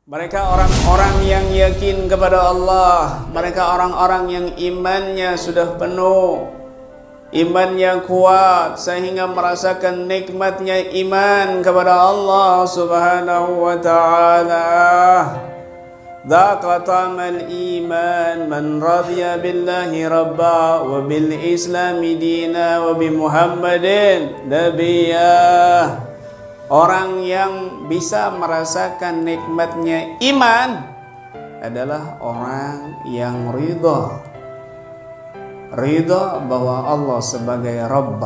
Mereka orang-orang yang yakin kepada Allah. Mereka orang-orang yang imannya sudah penuh, imannya kuat sehingga merasakan nikmatnya iman kepada Allah Subhanahu wa ta'ala. Dzaqa ta'mal iman man radiya billahi rabba wa bil islami dina wa bi Muhammadin nabiyya. Orang yang bisa merasakan nikmatnya iman adalah orang yang ridha bahwa Allah sebagai Rabb,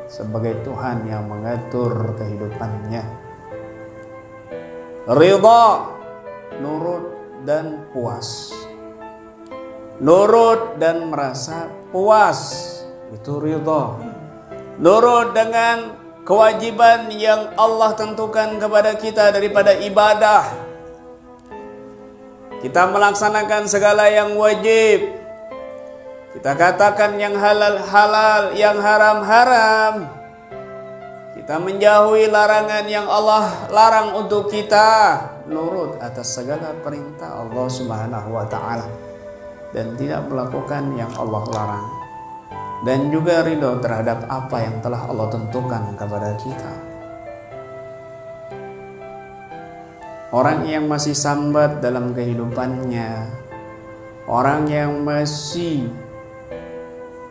sebagai Tuhan yang mengatur kehidupannya. Ridha, nurut dan puas. Nurut dan merasa puas, itu ridha. Nurut dengan kewajiban yang Allah tentukan kepada kita daripada ibadah. Kita melaksanakan segala yang wajib. Kita katakan yang halal halal, yang haram haram. Kita menjauhi larangan yang Allah larang untuk kita. Nurut atas segala perintah Allah Subhanahu wa ta'ala dan tidak melakukan yang Allah larang. Dan juga ridho terhadap apa yang telah Allah tentukan kepada kita. Orang yang masih sambat dalam kehidupannya, orang yang masih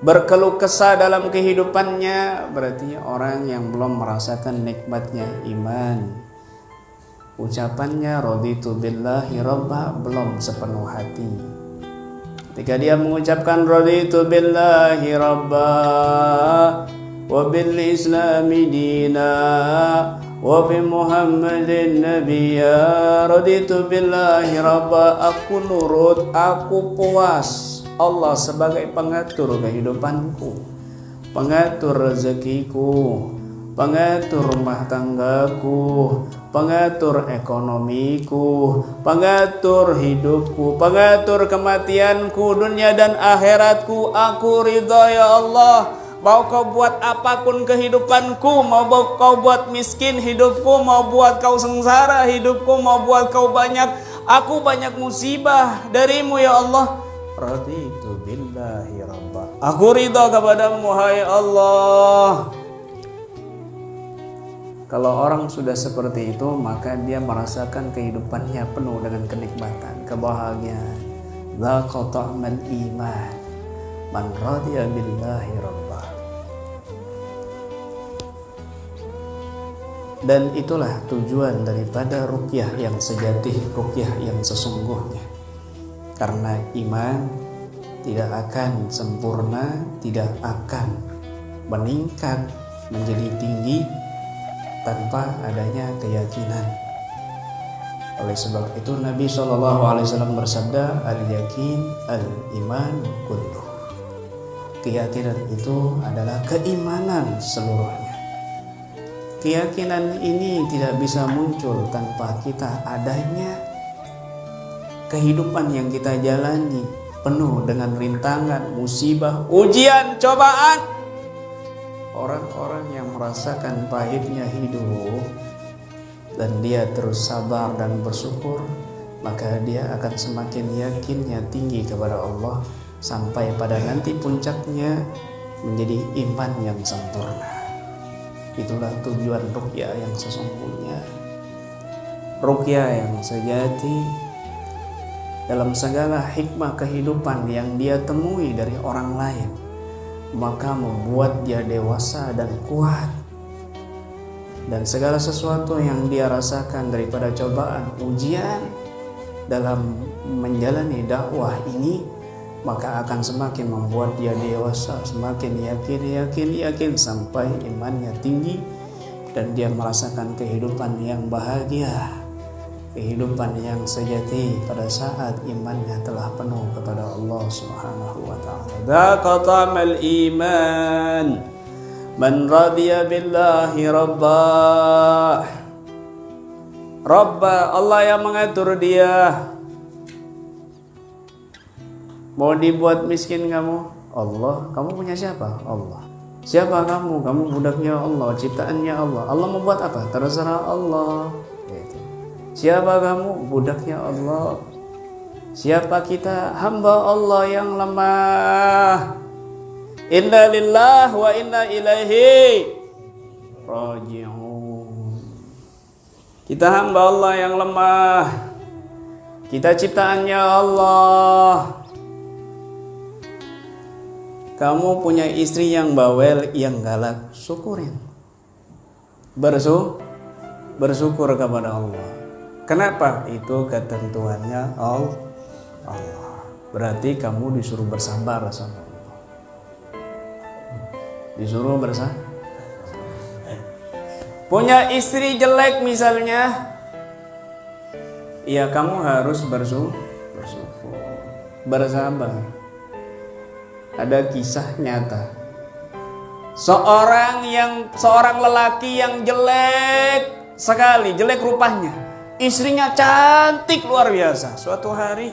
berkeluh kesah dalam kehidupannya, berarti orang yang belum merasakan nikmatnya iman. Ucapannya raditu billahi rabba belum sepenuh hati. Ketika dia mengucapkan raditu billahi rabba wa bil islami dina wa bi Muhammadin nabiyya, raditu billahi rabba, aku nurut, aku puas Allah sebagai pengatur kehidupanku, pengatur rezekiku, pengatur rumah tanggaku, pengatur ekonomiku, pengatur hidupku, pengatur kematianku, dunia dan akhiratku. Aku ridha ya Allah. Mau kau buat apapun kehidupanku, mau kau buat miskin hidupku, mau buat kau sengsara hidupku, mau buat kau banyak, aku banyak musibah darimu ya Allah. Raditu billahi rabba, aku ridha kepadamu hai Allah. Kalau orang sudah seperti itu, maka dia merasakan kehidupannya penuh dengan kenikmatan, kebahagiaan. Dzaqa ta'mal iman man radiya billahi rabba. Dan itulah tujuan daripada ruqyah yang sejati, ruqyah yang sesungguhnya. Karena iman tidak akan sempurna, tidak akan meningkat menjadi tinggi tanpa adanya keyakinan. Oleh sebab itu Nabi SAW bersabda, al-yakin al-iman kulluh. Keyakinan itu adalah keimanan seluruhnya. Keyakinan ini tidak bisa muncul tanpa kita adanya kehidupan yang kita jalani penuh dengan rintangan, musibah, ujian, cobaan. Orang-orang yang merasakan pahitnya hidup dan dia terus sabar dan bersyukur, maka dia akan semakin yakinnya tinggi kepada Allah sampai pada nanti puncaknya menjadi iman yang sempurna. Itulah tujuan ruqyah yang sesungguhnya. Ruqyah yang sejati dalam segala hikmah kehidupan yang dia temui dari orang lain, maka membuat dia dewasa dan kuat. Dan segala sesuatu yang dia rasakan daripada cobaan, ujian dalam menjalani dakwah ini, maka akan semakin membuat dia dewasa, semakin yakin sampai imannya tinggi dan dia merasakan kehidupan yang bahagia, kehidupan yang sejati pada saat imannya telah penuh kepada Allah Subhanahu wa ta'ala. Dzaqa ta'mal iman man radiya billahi rabba. Rabba, Allah yang mengatur dia. Mau dibuat miskin kamu? Allah. Kamu punya siapa? Allah. Siapa kamu? Kamu budaknya Allah, ciptaannya Allah. Allah mau buat apa? Terserah Allah. Gitu. Siapa kamu? Budaknya Allah. Siapa kita? Hamba Allah yang lemah. Inna lillahi wa inna ilaihi raji'un. Kita hamba Allah yang lemah. Kita ciptaannya Allah. Kamu punya istri yang bawel, yang galak, syukurin. Bersyukur kepada Allah. Kenapa? Itu ketentuannya Allah. Berarti kamu disuruh bersabar sama Allah. Disuruh bersabar. Punya istri jelek misalnya, ya kamu harus bersyukur, bersabar. Ada kisah nyata. Seorang lelaki yang jelek sekali, jelek rupanya. Istrinya cantik luar biasa. Suatu hari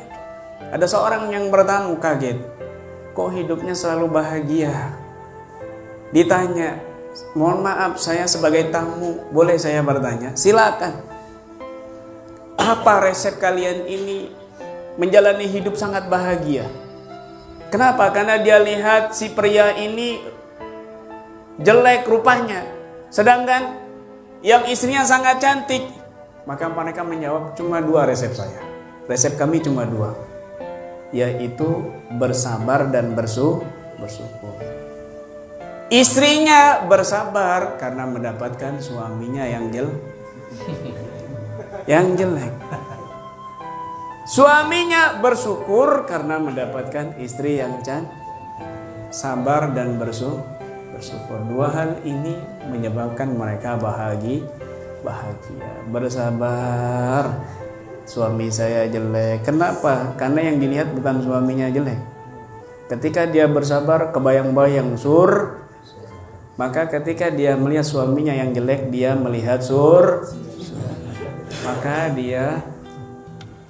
ada seorang yang bertamu kaget. Kok hidupnya selalu bahagia? Ditanya, mohon maaf saya sebagai tamu, boleh saya bertanya? Silakan. Apa resep kalian ini menjalani hidup sangat bahagia? Kenapa? Karena dia lihat si pria ini jelek rupanya, sedangkan yang istrinya sangat cantik. Maka mereka menjawab, cuma 2 resep saya. Resep kami cuma 2, yaitu bersabar dan bersyukur. Istrinya bersabar karena mendapatkan suaminya yang jelek. Suaminya bersyukur karena mendapatkan istri yang cantik. Sabar dan bersyukur. 2 hal ini menyebabkan mereka bahagia. Bersabar. Suami saya jelek. Kenapa? Karena yang dilihat bukan suaminya jelek. Ketika dia bersabar, kebayang-bayang maka ketika dia melihat suaminya yang jelek, dia melihat maka dia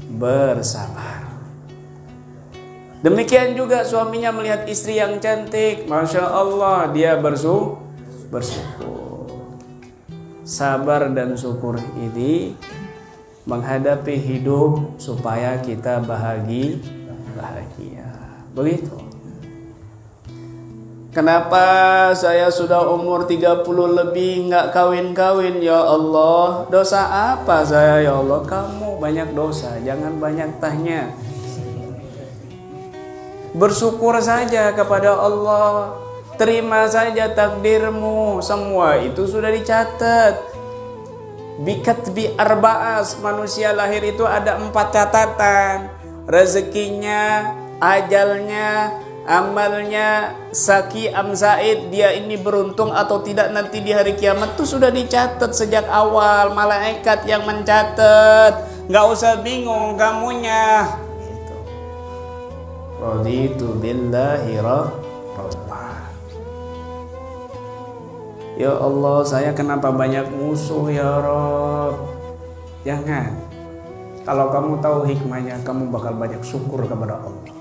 bersabar. Demikian juga suaminya melihat istri yang cantik, Masya Allah, dia bersyukur. Sabar dan syukur ini menghadapi hidup supaya kita bahagia. Begitu. Kenapa saya sudah umur 30 lebih nggak kawin-kawin ya Allah? Dosa apa saya ya Allah? Kamu banyak dosa, jangan banyak tanya. Bersyukur saja kepada Allah. Terima saja takdirmu. Semua itu sudah dicatat. Bikatbi arba'as, manusia lahir itu ada 4 catatan. Rezekinya, ajalnya, amalnya, saki am said, dia ini beruntung atau tidak nanti di hari kiamat itu sudah dicatat sejak awal. Malaikat yang mencatat. Nggak usah bingung kamunya. Gitu. Raditu billahi rabba. Ya Allah, saya kenapa banyak musuh ya Rabb? Jangan. Kalau kamu tahu hikmahnya, kamu bakal banyak syukur kepada Allah.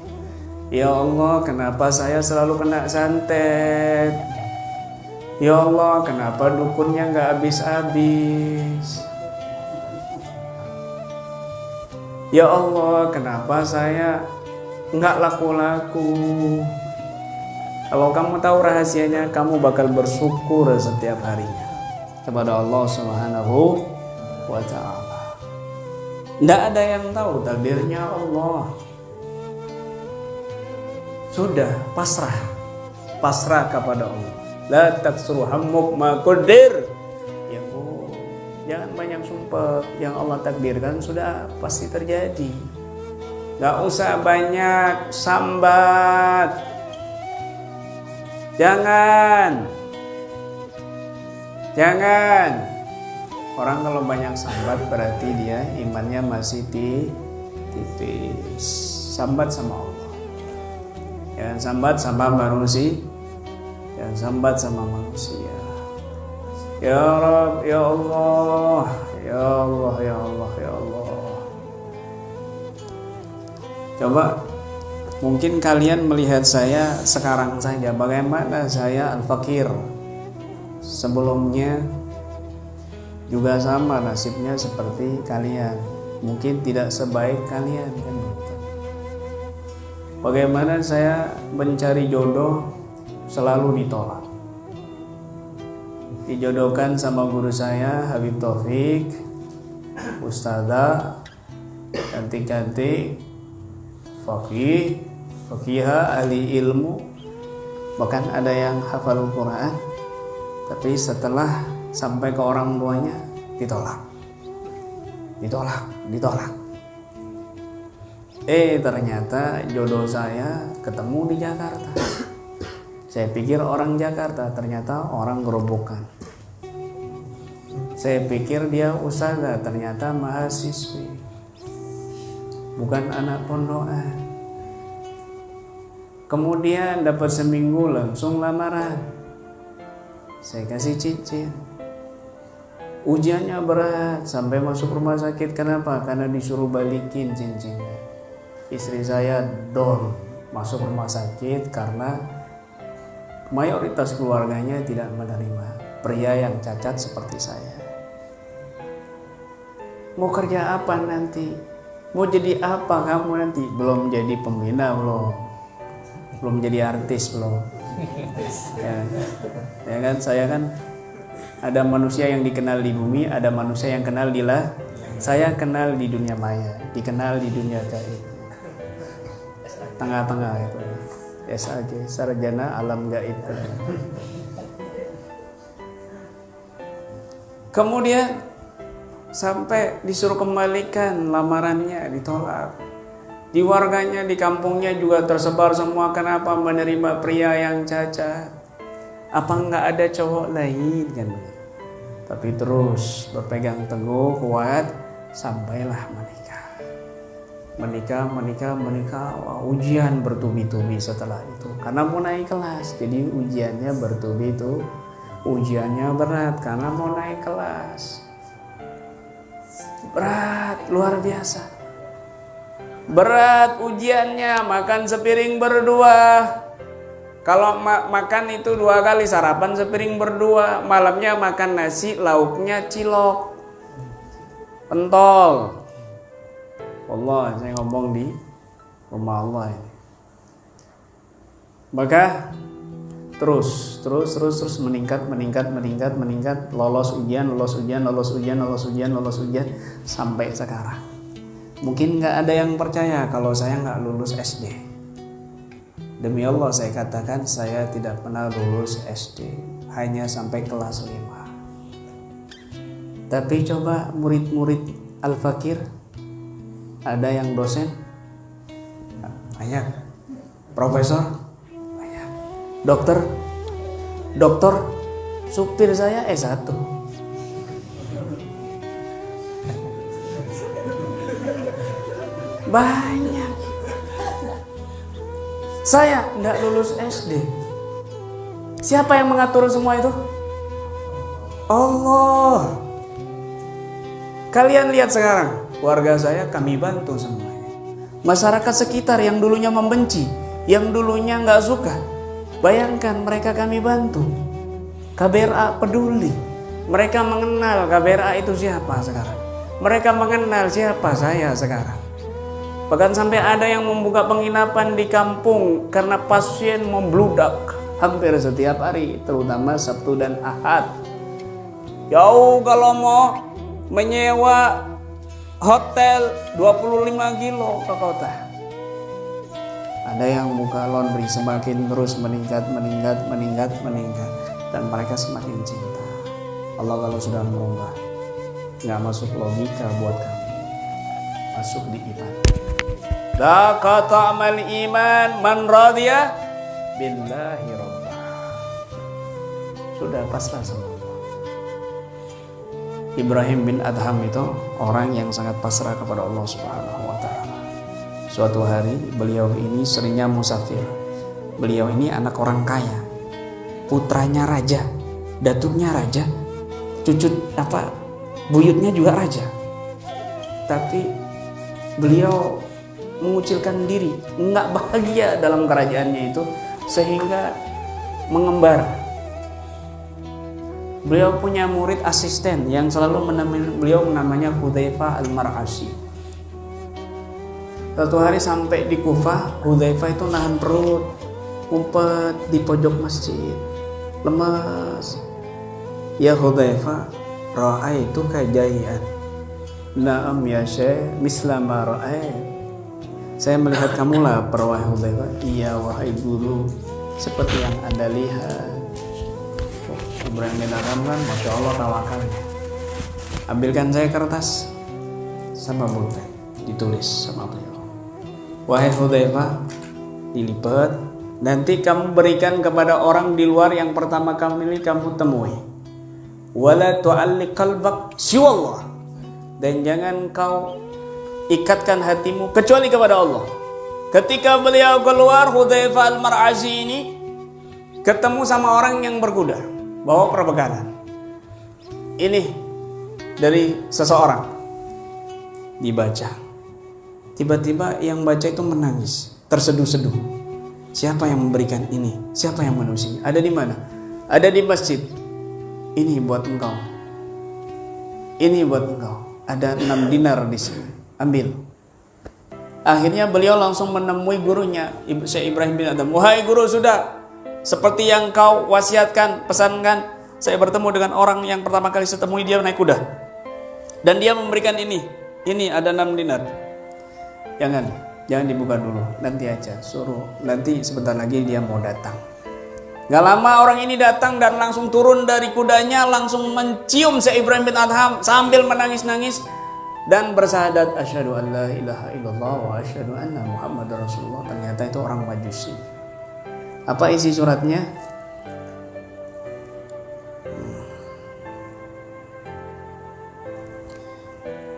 Ya Allah, kenapa saya selalu kena santet? Ya Allah, kenapa dukunnya nggak habis-habis? Ya Allah, kenapa saya nggak laku-laku? Kalau kamu tahu rahasianya, kamu bakal bersyukur setiap harinya kepada Allah Subhanahu wa Ta'ala. Tidak ada yang tahu takdirnya Allah. Sudah pasrah kepada Allah. La taksuru hammuk ma qadir. Ya Bu, jangan banyak sumpah. Yang Allah takdirkan sudah pasti terjadi. Gak usah banyak sambat. Jangan. Orang kalau banyak sambat berarti dia imannya masih tipis. Sambat sama Allah. Jangan sambat sama manusia. Jangan sambat sama manusia. Ya Rabb, ya Allah, ya Allah, ya Allah, ya Allah. Coba mungkin kalian melihat saya sekarang saja, bagaimana saya al-fakir. Sebelumnya juga sama nasibnya seperti kalian. Mungkin tidak sebaik kalian kan. Bagaimana saya mencari jodoh selalu ditolak. Dijodohkan sama guru saya Habib Taufik, ustadzah cantik-cantik, fakihah, ahli ilmu, bahkan ada yang hafal Quran, tapi setelah sampai ke orang tuanya ditolak. Ternyata jodoh saya ketemu di Jakarta. Saya pikir orang Jakarta, ternyata orang Gerobokan. Saya pikir dia ustadzah, ternyata mahasiswi, bukan anak pondokan. Kemudian dapat seminggu langsung lamaran. Saya kasih cincin. Ujiannya berat sampai masuk rumah sakit. Kenapa? Karena disuruh balikin cincinnya. Istri saya down masuk rumah sakit karena mayoritas keluarganya tidak menerima pria yang cacat seperti saya. Mau kerja apa nanti? Mau jadi apa kamu nanti? Belum jadi pembina belum jadi artis belum. Ya kan, saya kan ada manusia yang dikenal di bumi, ada manusia yang kenal di lah. Saya kenal di dunia maya, dikenal di dunia gaib. Tengah-tengah itu. SAG, sarjana alam gaib. Kemudian sampai disuruh kembalikan lamarannya, ditolak. Di warganya, di kampungnya juga tersebar semua. Kenapa menerima pria yang cacat? Apa enggak ada cowok lain kan? Tapi terus berpegang teguh, kuat, sampailah menikah. Wah, ujian bertubi-tubi setelah itu. Karena mau naik kelas, jadi ujiannya bertubi-tubi. Ujiannya berat karena mau naik kelas. Berat, luar biasa. Berat ujiannya, makan sepiring berdua. Kalau makan itu 2 kali, sarapan sepiring berdua, malamnya makan nasi, lauknya cilok, pentol. Allah, saya ngomong di rumah Allah ini. Maka terus meningkat, lolos ujian sampai sekarang. Mungkin nggak ada yang percaya kalau saya nggak lulus SD. Demi Allah saya katakan, saya tidak pernah lulus SD, hanya sampai kelas 5. Tapi coba murid-murid Al-Fakir, ada yang dosen banyak, profesor banyak, dokter, supir saya S1. Banyak. Saya enggak lulus SD. Siapa yang mengatur semua itu? Allah. Kalian lihat sekarang, keluarga saya kami bantu semuanya. Masyarakat sekitar yang dulunya membenci, yang dulunya enggak suka, bayangkan mereka kami bantu. KBRA peduli. Mereka mengenal KBRA itu siapa sekarang. Mereka mengenal siapa saya sekarang. Bahkan sampai ada yang membuka penginapan di kampung karena pasien membludak hampir setiap hari, terutama Sabtu dan Ahad. Jauh kalau mau menyewa hotel 25 kilo ke kota. Ada yang buka laundry, semakin terus meningkat, dan mereka semakin cinta. Allah kalau sudah merubah, nggak masuk logika buat kami, masuk di ibadah. La qata'amal iman man radiyah billahi rabbah. Sudah pasrah sama Allah. Ibrahim bin Adham itu orang yang sangat pasrah kepada Allah Subhanahu wa taala. Suatu hari beliau ini seringnya musafir. Beliau ini anak orang kaya. Putranya raja, datuknya raja, buyutnya juga raja. Tapi beliau mengucilkan diri, nggak bahagia dalam kerajaannya itu, sehingga mengembara. Beliau punya murid asisten yang selalu menemani beliau, namanya Hudzaifah Al-Mar'ashi. Suatu hari sampai di Kufah, Hudzaifah itu nahan perut, ngumpet di pojok masjid, lemas. Ya Hudzaifah, ra'aitu kajaian. Na'am ya Syekh, misla ma ra'ait. Saya melihat kamu lapar wahai Hudzaifah. Iya wahai guru, seperti yang Anda lihat. Ibrahim bin Adham kan Masya Allah tawakal. Ambilkan saya kertas sama pulpen, ditulis sama beliau. Wahai Hudzaifah, dilipat, nanti kamu berikan kepada orang di luar yang pertama kali kamu temui. Wala tu'alliq qalbak siwallah, dan jangan kau ikatkan hatimu kecuali kepada Allah. Ketika beliau keluar, Hudzaifah Al-Mar'azi ini ketemu sama orang yang berkuda, bawa perbekalan. Ini dari seseorang, dibaca. Tiba-tiba yang baca itu menangis, terseduh-seduh. Siapa yang memberikan ini? Siapa yang menulisnya? Ada di mana? Ada di masjid. Ini buat engkau. Ini buat engkau. Ada 6 dinar di sini. Ambil. Akhirnya beliau langsung menemui gurunya, Syekh Ibrahim bin Adham. Wahai guru, sudah seperti yang kau wasiatkan, pesankan. Saya bertemu dengan orang yang pertama kali saya temui, dia naik kuda. Dan dia memberikan ini. Ini ada 6 dinar. Jangan dibuka dulu. Nanti aja, suruh. Nanti sebentar lagi dia mau datang. Gak lama orang ini datang dan langsung turun dari kudanya, langsung mencium Syekh Ibrahim bin Adham sambil menangis-nangis dan bersyahadat asyhadu an la ilaha illallah wa asyhadu anna Muhammadar Rasulullah. Ternyata itu orang Majusi. Apa isi suratnya?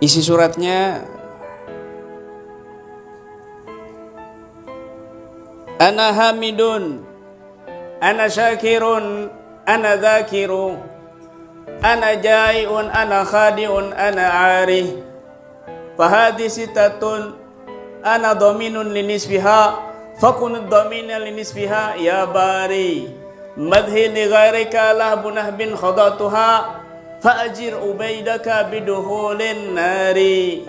Isi suratnya, ana hamidun, ana syakirun, ana dzakiru, ana jai'un, ana khadi'un, ana 'ari. Fahadi sitatun, ana dhaminun linisbiha, fakun dhamina linisbiha ya bari. Madhi li ghairika lahbunah bin khadatuha, fa'ajir ubaidaka biduhulin nari.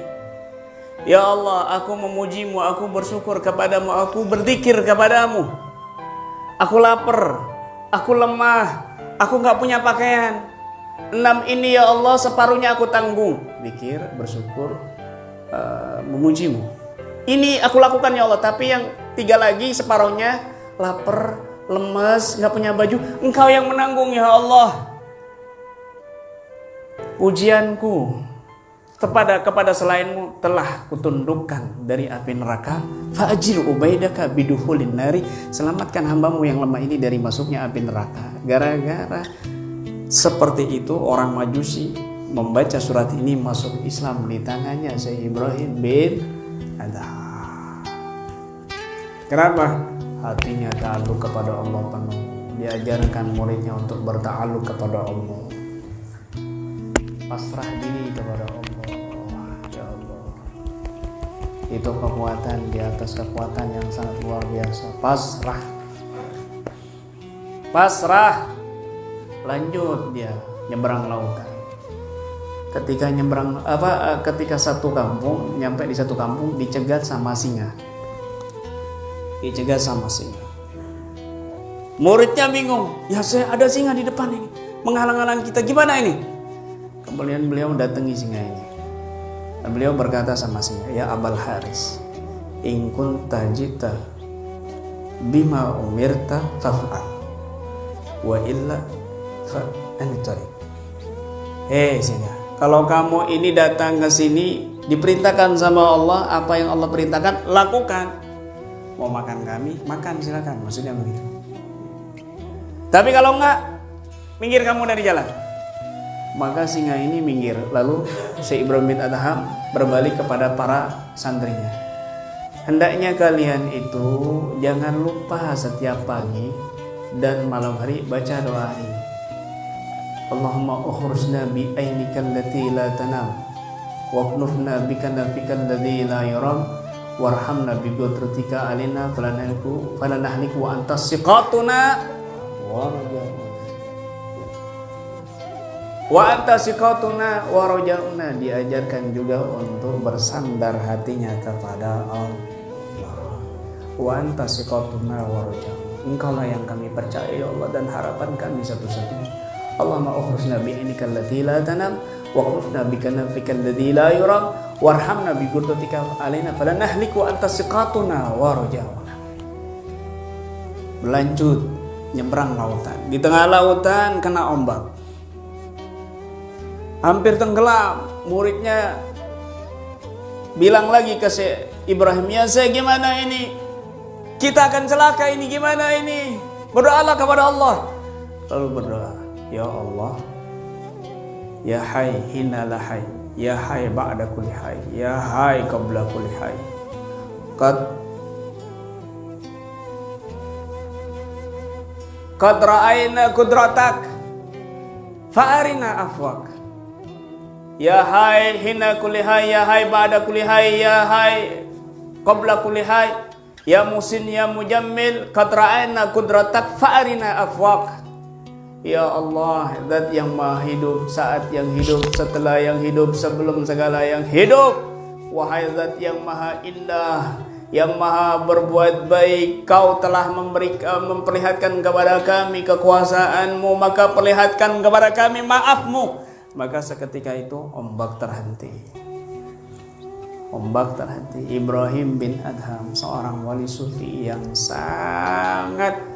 Ya Allah, aku memujimu, aku bersyukur kepadamu, aku berzikir kepadamu. Aku lapar, aku lemah, aku gak punya pakaian. 6 ini ya Allah, separuhnya aku tanggung. Zikir, bersyukur, memujimu. Ini aku lakukan ya Allah, tapi yang 3 lagi separuhnya lapar, lemas, gak punya baju. Engkau yang menanggung ya Allah. Ujianku kepada selainmu telah kutundukkan dari api neraka. Fa'ajir ubaidaka biduhulin nari. Selamatkan hambamu yang lemah ini dari masuknya api neraka. Gara-gara seperti itu orang Majusi membaca surat ini masuk Islam di tangannya Syekh Ibrahim bin Adham. Kenapa? Hatinya ta'alluq kepada Allah penuh. Diajarkan muridnya untuk berta'alluq kepada Allah. Pasrah diri kepada Allah. Ya Allah, itu kekuatan di atas kekuatan yang sangat luar biasa. Pasrah. Lanjut dia nyebrang lautan. Ketika satu kampung, nyampe di satu kampung, dicegat sama singa. Muridnya bingung. Ya saya ada singa di depan ini, menghalang-halang kita. Gimana ini? Kemudian beliau datangi singa ini. Dan beliau berkata sama singa, ya Abul Haris, in kunta jita bima umirta faf'al, wa illa fa'antari. Singa, kalau kamu ini datang ke sini diperintahkan sama Allah, apa yang Allah perintahkan lakukan. Mau makan kami, makan silakan, maksudnya begitu. Tapi kalau enggak, minggir kamu dari jalan. Maka singa ini minggir. Lalu Syekh Ibrahim bin Adham berbalik kepada para santrinya. Hendaknya kalian itu jangan lupa setiap pagi dan malam hari baca doa ini. Allahumma ukhrujna bi ainikal lati la tanam wa knufna bika nafika alladhi la yuram warhamna bi qudratika alina falanahliku wa antas siqatuna warja. Wa anta siqatuna wa rajauna, diajarkan juga untuk bersandar hatinya kepada Allah. Wa anta siqatuna wa rajauna, engkaulah yang kami percaya ya Allah dan harapan kami satu-satunya. Allahumma ukhrujna bi'inika allati la tanam wa khufna bika nafika alladhi la yuram warhamna bi qudratika alaina falanahliku anta siqatuna wa rajauna. Berlanjut nyebrang lautan, di tengah lautan kena ombak, hampir tenggelam. Muridnya bilang lagi ke Syekh Ibrahim, ya Syekh, gimana ini? Kita akan celaka ini, gimana ini? Berdoalah kepada Allah. Lalu berdoa, ya Allah, ya Hayy hina la hayy, ya Hayy ba'da kulli hayy, ya Hayy qabla kulli hayy. Qad ra'ayna qudratak fa'arina afwak. Ya Hayy hina kulli hayy, ya Hayy ba'da kulli hayy, ya Hayy qabla kulli hayy, ya Musin ya Mujammil, qad ra'ayna qudratak fa'arina afwak. Ya Allah, Zat yang maha hidup, saat yang hidup, setelah yang hidup, sebelum segala yang hidup. Wahai Zat yang maha indah, yang maha berbuat baik, Kau telah memperlihatkan kepada kami kekuasaan-Mu, maka perlihatkan kepada kami maaf-Mu. Maka seketika itu ombak terhenti. Ombak terhenti. Ibrahim bin Adham, seorang wali sufi yang sangat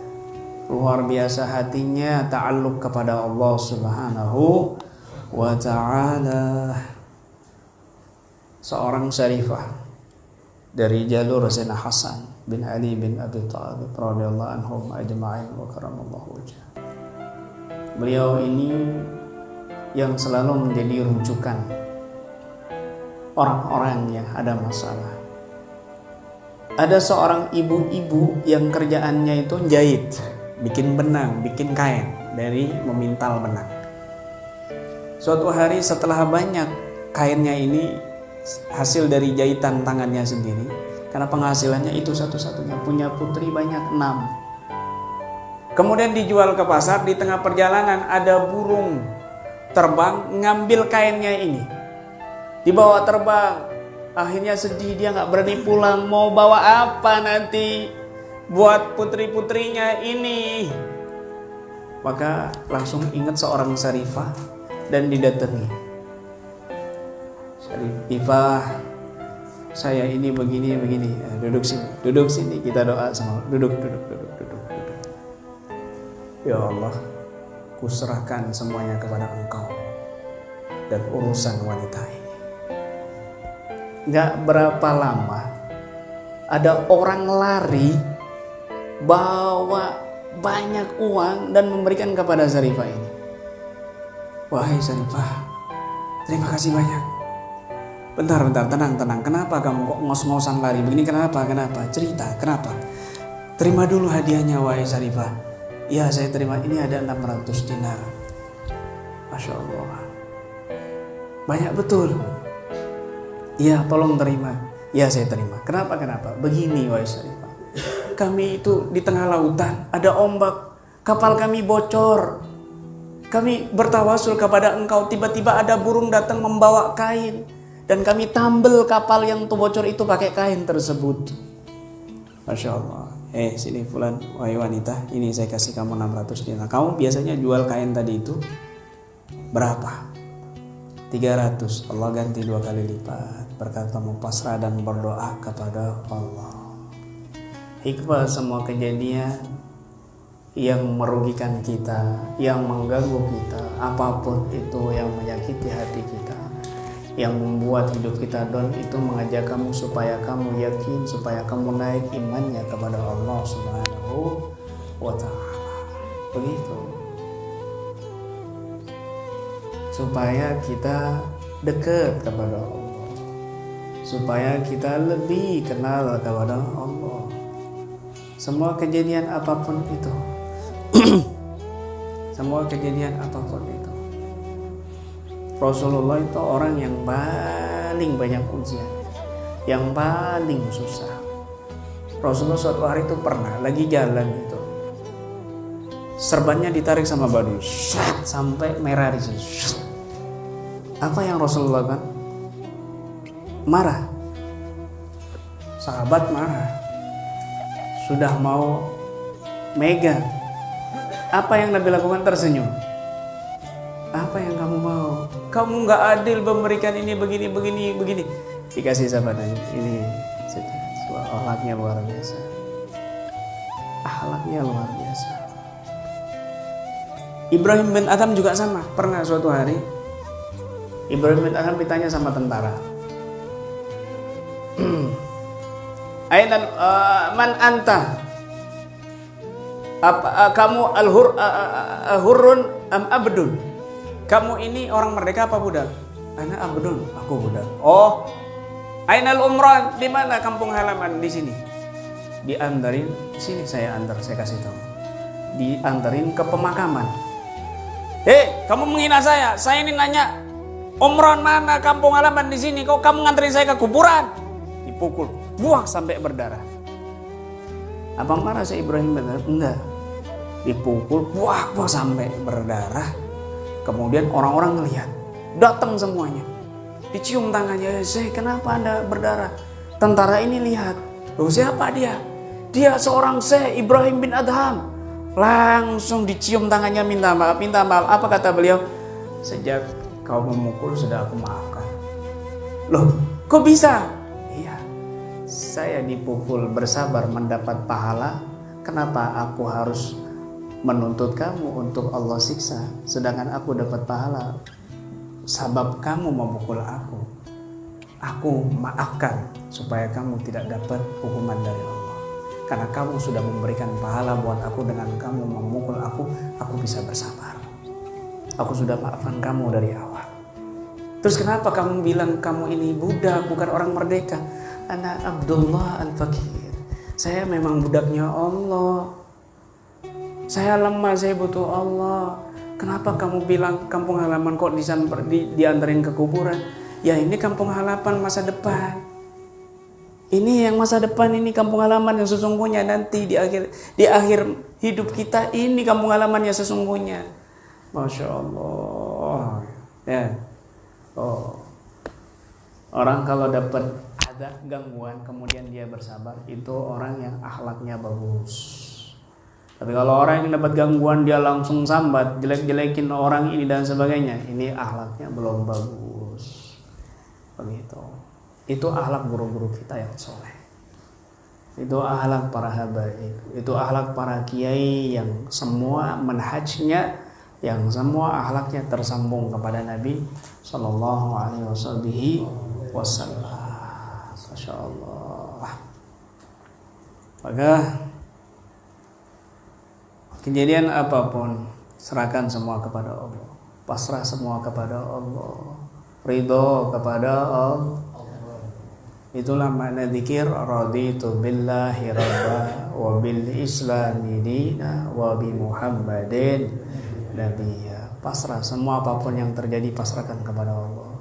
luar biasa hatinya, ta'alluq kepada Allah Subhanahu wa ta'ala. Seorang syarifah dari jalur Sayyidina Hasan bin Ali bin Abi Thalib radhiyallahu anhum ajma'in wa karamallahu wajhah. Beliau ini yang selalu menjadi rujukan orang-orang yang ada masalah. Ada seorang ibu-ibu yang kerjaannya itu jahit, bikin benang, bikin kain dari memintal benang. Suatu hari setelah banyak kainnya ini hasil dari jahitan tangannya sendiri, karena penghasilannya itu satu-satunya, punya putri banyak 6. Kemudian dijual ke pasar, di tengah perjalanan ada burung terbang ngambil kainnya ini, dibawa terbang. Akhirnya sedih, dia nggak berani pulang. Mau bawa apa nanti buat putri-putrinya ini? Maka langsung ingat seorang syarifah dan didatangi. Syarifah, saya ini begini. Duduk sini, kita doa sama. Duduk. Ya Allah, kuserahkan semuanya kepada Engkau dan urusan wanita ini. Gak berapa lama ada orang lari bawa banyak uang dan memberikan kepada Syarifah ini. Wahai Syarifah, terima kasih banyak. Bentar, tenang. Kenapa kamu kok ngos-ngosan lari begini? Kenapa? Cerita, kenapa? Terima dulu hadiahnya, wahai Syarifah. Ya, saya terima. Ini ada 600 dinar. Masya Allah, banyak betul. Iya, tolong terima. Ya, saya terima. Kenapa? Begini, wahai Syarifah. Kami itu di tengah lautan, ada ombak, kapal kami bocor. Kami bertawasul kepada Engkau, tiba-tiba ada burung datang membawa kain, dan kami tambel kapal yang bocor itu pakai kain tersebut. Masya Allah. Sini fulan, wahai wanita, ini saya kasih kamu 600 dinar. Kamu biasanya jual kain tadi itu berapa? 300. Allah ganti 2 kali lipat. Berkat kamu pasrah dan berdoa kepada Allah. Hikmah semua kejadian yang merugikan kita, yang mengganggu kita, apapun itu yang menyakiti hati kita, yang membuat hidup kita down, itu mengajak kamu supaya kamu yakin, supaya kamu naik imannya kepada Allah Subhanahu wa ta'ala. Begitu. Supaya kita dekat kepada Allah, supaya kita lebih kenal kepada Allah. Semua kejadian apapun itu semua kejadian apapun itu, Rasulullah itu orang yang paling banyak ujian, yang paling susah. Rasulullah suatu hari itu pernah lagi jalan itu, serbannya ditarik sama badui sampai merah di sini. Apa yang Rasulullah lakukan? Marah. Sahabat marah. Sudah mau megang. Apa yang Nabi lakukan? Tersenyum. Apa yang kamu mau? Kamu nggak adil memberikan ini begini. Dikasih sahabat ini. Akhlaknya luar biasa. Akhlaknya luar biasa. Ibrahim bin Adham juga sama. Pernah suatu hari Ibrahim bin Adham ditanya sama tentara, Aina man anta? Kamu hurrun am abdun? Kamu ini orang merdeka apa budak? Ana abdun, aku budak. Oh, ainal umrah, di mana kampung halaman? Di sini. Diantarin, sini saya antar, saya kasih tahu. Diantarin ke pemakaman. Kamu menghina saya. Saya ini nanya, umrah mana kampung halaman di sini? Kok kamu nganterin saya ke kuburan? Dipukul, buang sampai berdarah. Abang marah saya Ibrahim benar? Enggak. Dipukul, buang sampai berdarah. Kemudian orang-orang ngelihat, datang semuanya. Dicium tangannya, saya kenapa Anda berdarah? Tentara ini lihat, loh siapa dia? Dia seorang Syekh Ibrahim bin Adham. Langsung dicium tangannya, minta maaf. Apa kata beliau? Sejak kau memukul sudah aku maafkan. Loh, kok bisa? Iya, saya dipukul bersabar mendapat pahala. Kenapa aku harus menuntut kamu untuk Allah siksa, sedangkan aku dapat pahala sebab kamu memukul aku? Aku maafkan supaya kamu tidak dapat hukuman dari Allah, karena kamu sudah memberikan pahala buat aku. Dengan kamu memukul aku bisa bersabar. Aku sudah maafkan kamu dari awal. Terus kenapa kamu bilang kamu ini budak, bukan orang merdeka? Ana Abdullah al-Fakir. Saya memang budaknya Allah. Saya lemah, saya butuh Allah. Kenapa kamu bilang kampung halaman kok diantarin ke kuburan? Ya ini kampung halaman masa depan. Ini yang masa depan, ini kampung halaman yang sesungguhnya nanti di akhir hidup kita, ini kampung halaman yang sesungguhnya. Masya Allah. Ya. Oh. Orang kalau dapat ada gangguan kemudian dia bersabar, itu orang yang akhlaknya bagus. Tapi kalau orang yang dapat gangguan dia langsung sambat, jelek-jelekin orang ini dan sebagainya, ini akhlaknya belum bagus. Begitu. Itu akhlak guru-guru kita yang soleh. Itu akhlak para habaib. Itu akhlak para kiai yang semua manhajnya, yang semua akhlaknya tersambung kepada Nabi Sallallahu Alaihi Wasallam. Masya Allah. Maka kejadian apapun, serahkan semua kepada Allah. Pasrah semua kepada Allah. Ridho kepada Allah. Itulah makna zikir. Raditu billahi rabba wa bil islami dina wa bi Muhammadin nabiyya. Pasrah, semua apapun yang terjadi pasrahkan kepada Allah.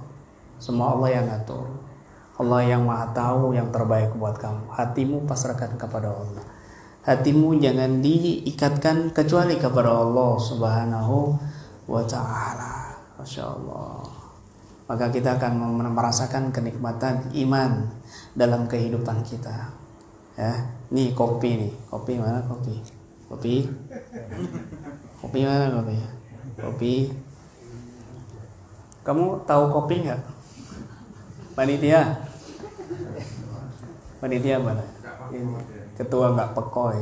Semua Allah yang ngatur. Allah yang maha tahu yang terbaik buat kamu. Hatimu pasrahkan kepada Allah. Hatimu jangan diikatkan kecuali kepada Allah Subhanahu wa ta'ala. Masya Allah. Maka kita akan merasakan kenikmatan iman dalam kehidupan kita. Ya, nih kopi nih. Kopi mana kopi? Kopi? Kopi mana kopi? Kopi. Kamu tahu kopi nggak? Panitia? Panitia mana? Ini. Ketua nggak pekoy.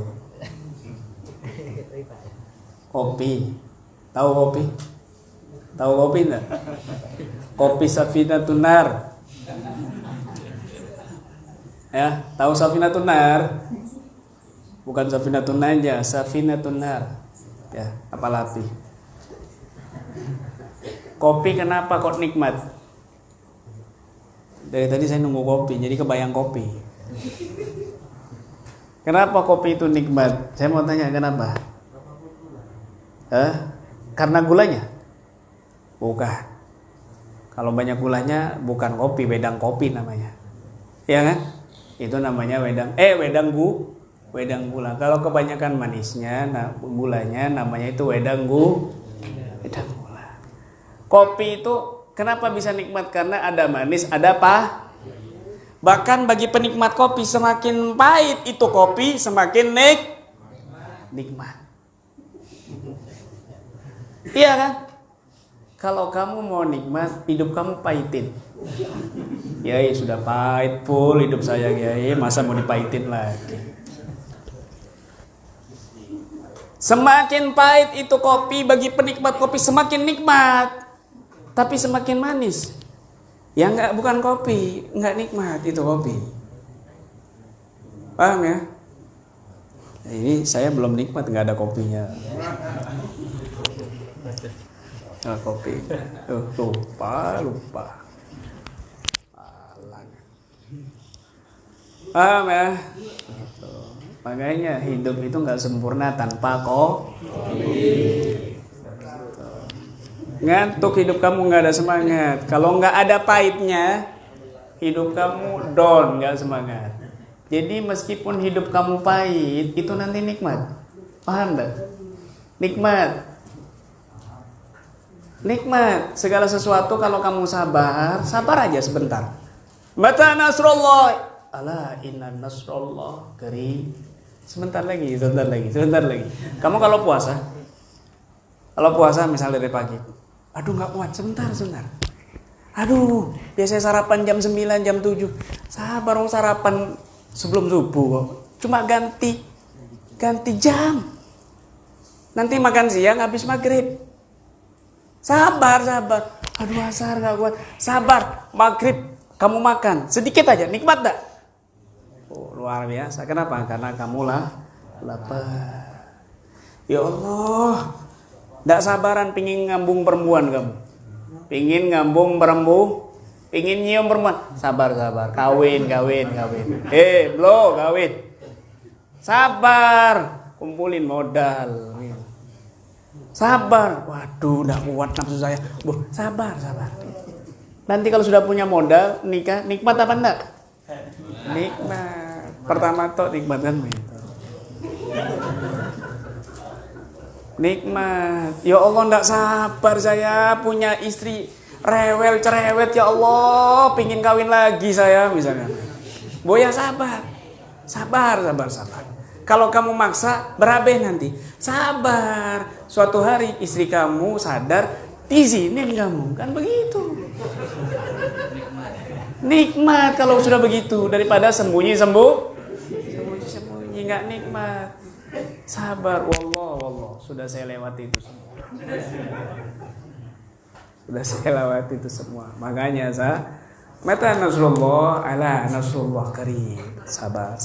Kopi. Tahu kopi? Tahu kopi enggak? Kopi Safinatun Nar. Ya, tahu Safinatun Nar? Bukan Safinatun Najah, Safinatun Nar. Ya, apa api? Kopi kenapa kok nikmat? Dari tadi saya nunggu kopi, jadi kebayang kopi. Kenapa kopi itu nikmat? Saya mau tanya kenapa? Karena gulanya? Bukan. Kalau banyak gulanya bukan kopi, wedang kopi namanya. Ya kan? Itu namanya wedang gula. Kalau kebanyakan manisnya, gulanya namanya itu wedang gula. Kopi itu Kenapa bisa nikmat? Karena ada manis, ada apa? Bahkan bagi penikmat kopi, semakin pahit itu kopi, semakin nikmat. Iya kan? Kalau kamu mau nikmat, hidup kamu pahitin. Kiai sudah pahit full hidup saya, Kiai, masa mau dipahitin lagi? Semakin pahit itu kopi, bagi penikmat kopi semakin nikmat, tapi semakin manis. Yang enggak, bukan kopi, enggak nikmat itu kopi. Paham ya? Ini saya belum nikmat, enggak ada kopinya. Kopi. Lupa. Paham ya? Makanya hidup itu nggak sempurna tanpa kopi. Ngantuk hidup kamu nggak ada semangat. Kalau nggak ada pahitnya, hidup kamu down, nggak semangat. Jadi meskipun hidup kamu pahit, itu nanti nikmat. Paham nggak? Nikmat. Segala sesuatu kalau kamu sabar aja sebentar. Mata nasrullah. Ala inna nasrullah qarib. Sebentar lagi. Kamu kalau puasa misalnya dari pagi, aduh nggak kuat, sebentar. Aduh, biasanya sarapan jam 9, jam 7. Sabar dong, sarapan sebelum subuh kok. Cuma ganti jam. Nanti makan siang habis maghrib. Sabar. Aduh, asar nggak kuat. Sabar, maghrib kamu makan sedikit aja, nikmat dah. Oh, luar biasa. Kenapa? Karena kamu lapar. Ya Allah, nggak sabaran pingin ngambung perempuan kamu. Pingin nyium perempuan. Sabar. Kawin. Belum kawin. Sabar, kumpulin modal. Sabar. Waduh, udah kuat nafsu saya. Sabar. Nanti kalau sudah punya modal, nikah, nikmat apa enggak? Nikmat. Pertama tuh nikmat kan begitu. Nikmat. Ya Allah, enggak sabar saya punya istri rewel cerewet, ya Allah, pingin kawin lagi saya misalnya. Boya sabar. Kalau kamu maksa, berabe nanti. Sabar. Suatu hari istri kamu sadar, izinin kamu, kan begitu. Nikmat kalau sudah begitu, daripada sembunyi nggak nikmat. Sabar, wallah, sudah saya lewati itu semua. Makanya mata nasrullah ala nasrullah qarib. Sabar.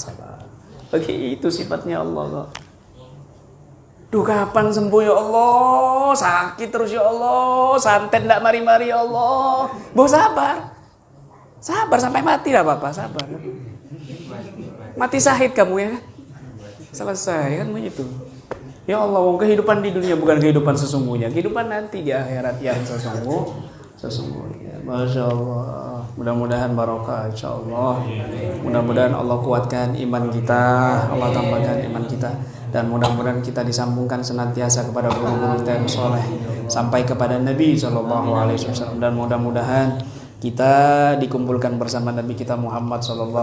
Begitu sifatnya Allah kok. Duh, kapan sembuh ya Allah? Sakit terus ya Allah. Santet enggak mari-mari ya Allah. Sabar sampai mati lah Bapak, sabar. Mati syahid kamu ya. Selesai kan begitu. Ya Allah, kehidupan di dunia bukan kehidupan sesungguhnya. Kehidupan nanti di akhirat yang sesungguhnya. Masya Allah. Mudah-mudahan barokah insyaallah. Mudah-mudahan Allah kuatkan iman kita, Allah tambahkan iman kita, dan mudah-mudahan kita disambungkan senantiasa kepada guru-guru kita yang soleh sampai kepada Nabi SAW, dan mudah-mudahan kita dikumpulkan bersama Nabi kita Muhammad SAW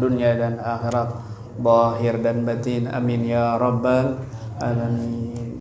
dunia dan akhirat, zahir dan batin. Amin ya rabbal alamin.